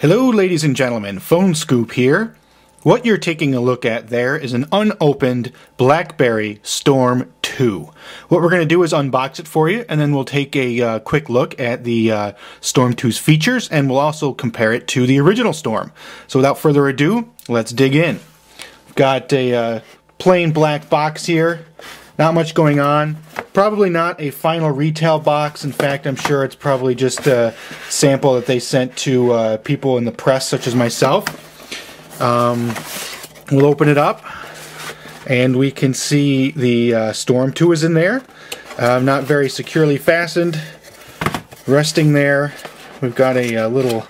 Hello ladies and gentlemen, Phone Scoop here. What you're taking a look at there is an unopened BlackBerry Storm 2. What we're going to do is unbox it for you, and then we'll take a quick look at the Storm 2's features, and we'll also compare it to the original Storm. So without further ado, let's dig in. We've got a plain black box here. Not much going on. Probably not a final retail box. In fact, I'm sure it's probably just a sample that they sent to people in the press, such as myself. We'll open it up, and we can see the Storm 2 is in there. Not very securely fastened. Resting there. We've got a little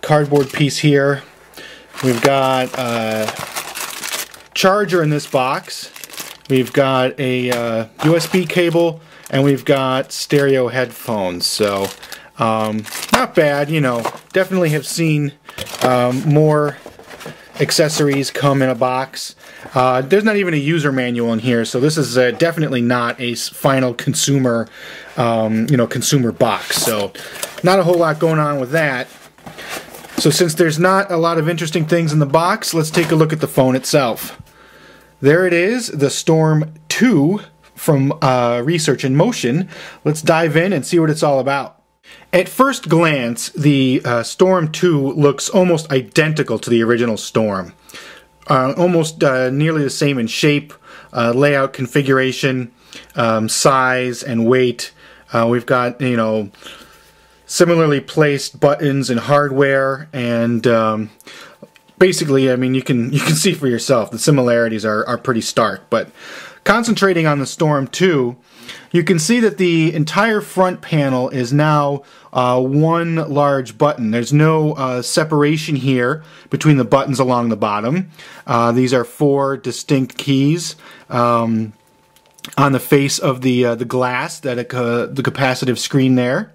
cardboard piece here. We've got a charger in this box. We've got a USB cable, and we've got stereo headphones. So, not bad, you know. Definitely have seen more accessories come in a box. There's not even a user manual in here, so this is definitely not a final consumer, consumer box. So, not a whole lot going on with that. So, since there's not a lot of interesting things in the box, let's take a look at the phone itself. There it is, the Storm 2 from Research in Motion. Let's dive in and see what it's all about. At first glance, the Storm 2 looks almost identical to the original Storm. Almost nearly the same in shape, layout, configuration, size, and weight. We've got, similarly placed buttons and hardware, and basically, I mean, you can see for yourself, the similarities are pretty stark. But concentrating on the Storm 2, you can see that the entire front panel is now one large button. There's no separation here between the buttons along the bottom. These are four distinct keys on the face of the glass, the capacitive screen there.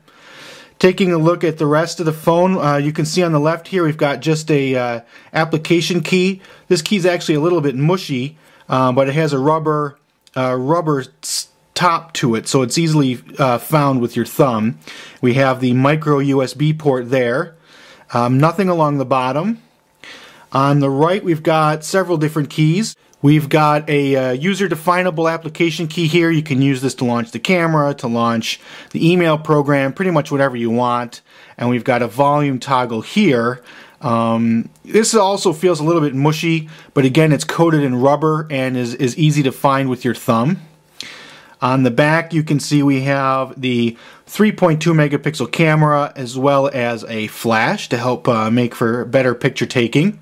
Taking a look at the rest of the phone, you can see on the left here we've got just a application key. This key is actually a little bit mushy, but it has a rubber top to it, so it's easily found with your thumb. We have the micro USB port there. Nothing along the bottom. On the right we've got several different keys. We've got a user-definable application key here. You can use this to launch the camera, to launch the email program, pretty much whatever you want. And we've got a volume toggle here. This also feels a little bit mushy, but again, it's coated in rubber and is easy to find with your thumb. On the back, you can see we have the 3.2 megapixel camera as well as a flash to help make for better picture taking.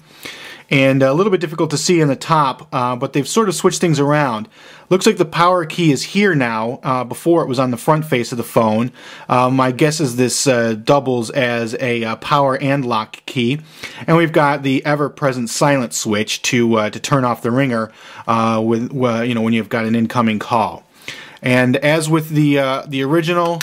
And a little bit difficult to see in the top, but they've sort of switched things around. Looks like the power key is here now. Before it was on the front face of the phone. My guess is this doubles as a power and lock key. And we've got the ever-present silent switch to turn off the ringer when you've got an incoming call. And as with the original,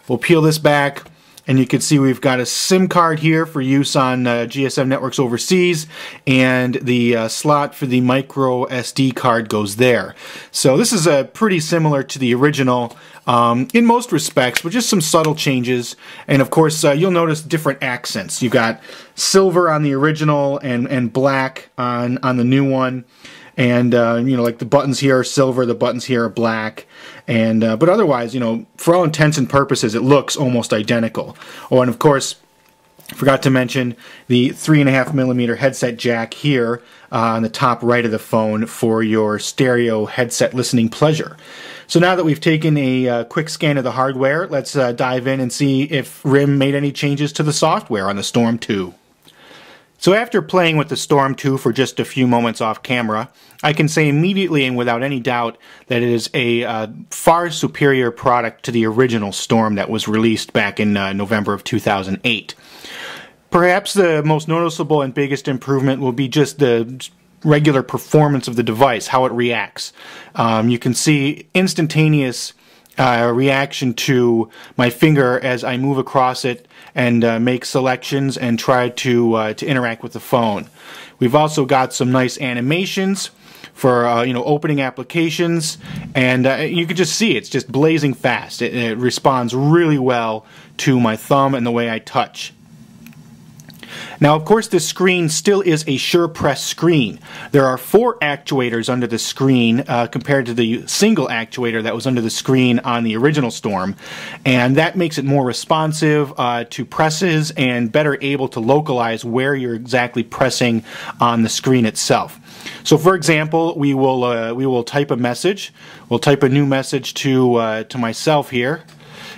we'll peel this back. And you can see we've got a SIM card here for use on GSM networks overseas, and the slot for the micro SD card goes there. So this is pretty similar to the original in most respects, but just some subtle changes. And of course, you'll notice different accents. You've got silver on the original and black on the new one. And like the buttons here are silver, the buttons here are black, and but otherwise, for all intents and purposes, it looks almost identical. Oh, and of course, forgot to mention the 3.5mm headset jack here on the top right of the phone for your stereo headset listening pleasure. So now that we've taken a quick scan of the hardware, let's dive in and see if RIM made any changes to the software on the Storm 2. So after playing with the Storm 2 for just a few moments off camera, I can say immediately and without any doubt that it is a far superior product to the original Storm that was released back in November of 2008. Perhaps the most noticeable and biggest improvement will be just the regular performance of the device, how it reacts. You can see instantaneous reaction to my finger as I move across it and make selections and try to interact with the phone. We've also got some nice animations for opening applications, and you can just see it's just blazing fast. It responds really well to my thumb and the way I touch. Now, of course, this screen still is a sure press screen. There are 4 actuators under the screen compared to the single actuator that was under the screen on the original Storm, and that makes it more responsive to presses and better able to localize where you're exactly pressing on the screen itself. So, for example, we will type a message. We'll type a new message to myself here,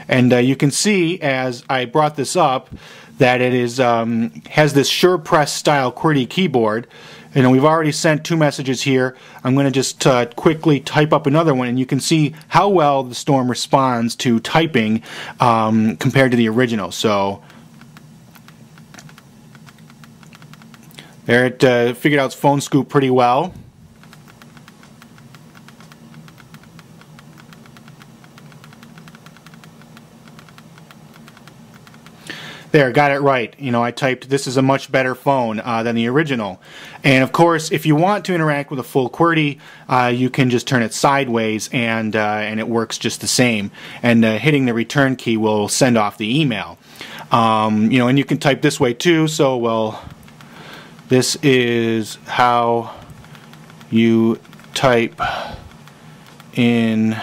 and you can see as I brought this up that it is has this sure press style QWERTY keyboard. And we've already sent 2 messages here. I'm going to just quickly type up another one, and you can see how well the Storm responds to typing compared to the original. So there, it figured out its phone scoop pretty well. There, got it right. You know, I typed, "This is a much better phone" than the original. And of course, if you want to interact with a full QWERTY, you can just turn it sideways, and it works just the same. And hitting the return key will send off the email. You know, and you can type this way too. So, well, this is how you type in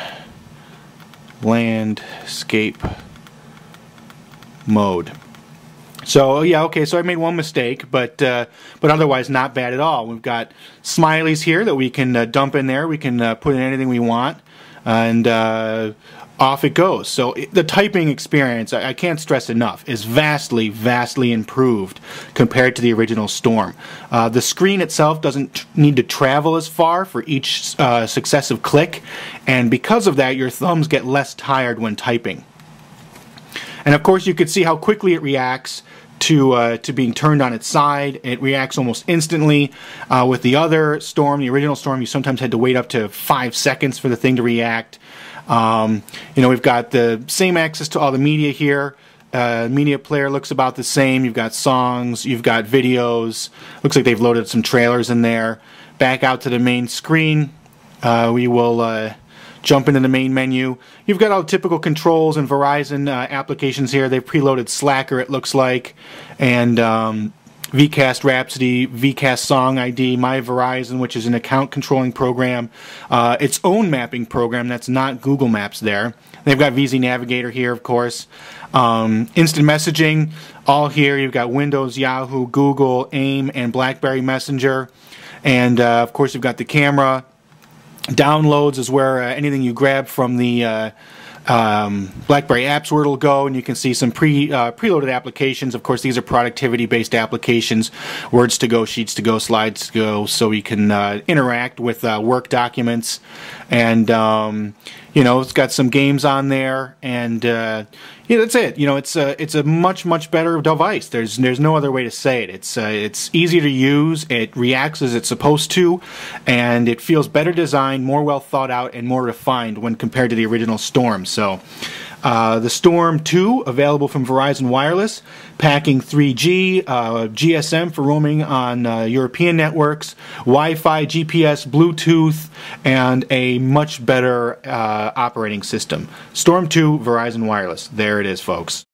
landscape mode. So yeah, okay, so I made one mistake, but otherwise not bad at all. We've got smileys here that we can dump in there. We can put in anything we want, and off it goes. So the typing experience, I can't stress enough, is vastly, vastly improved compared to the original Storm. The screen itself doesn't need to travel as far for each successive click, and because of that, your thumbs get less tired when typing. And of course, you can see how quickly it reacts to being turned on its side. It reacts almost instantly. With the other Storm, the original Storm, you sometimes had to wait up to 5 seconds for the thing to react. You know, we've got the same access to all the media here. Media player looks about the same. You've got songs, you've got videos. Looks like they've loaded some trailers in there. Back out to the main screen. We will jump into the main menu. You've got all the typical controls and Verizon applications here. They've preloaded Slacker, it looks like, and VCast Rhapsody, VCast Song ID, My Verizon, which is an account controlling program, its own mapping program that's not Google Maps there. They've got VZ Navigator here, of course. Instant messaging, all here. You've got Windows, Yahoo, Google, AIM, and BlackBerry Messenger. And, of course, you've got the camera. Downloads is where anything you grab from the BlackBerry App Store will go, and you can see some preloaded applications. Of course, these are productivity-based applications, Words to Go, Sheets to Go, Slides to Go, so you can interact with work documents. And you know, it's got some games on there, and yeah, that's it. You know, it's a much, much better device. There's no other way to say it. It's easy to use. It reacts as it's supposed to, and it feels better designed, more well thought out, and more refined when compared to the original Storm. So, the Storm 2, available from Verizon Wireless, packing 3G, GSM for roaming on European networks, Wi-Fi, GPS, Bluetooth, and a much better operating system. Storm 2, Verizon Wireless. There it is, folks.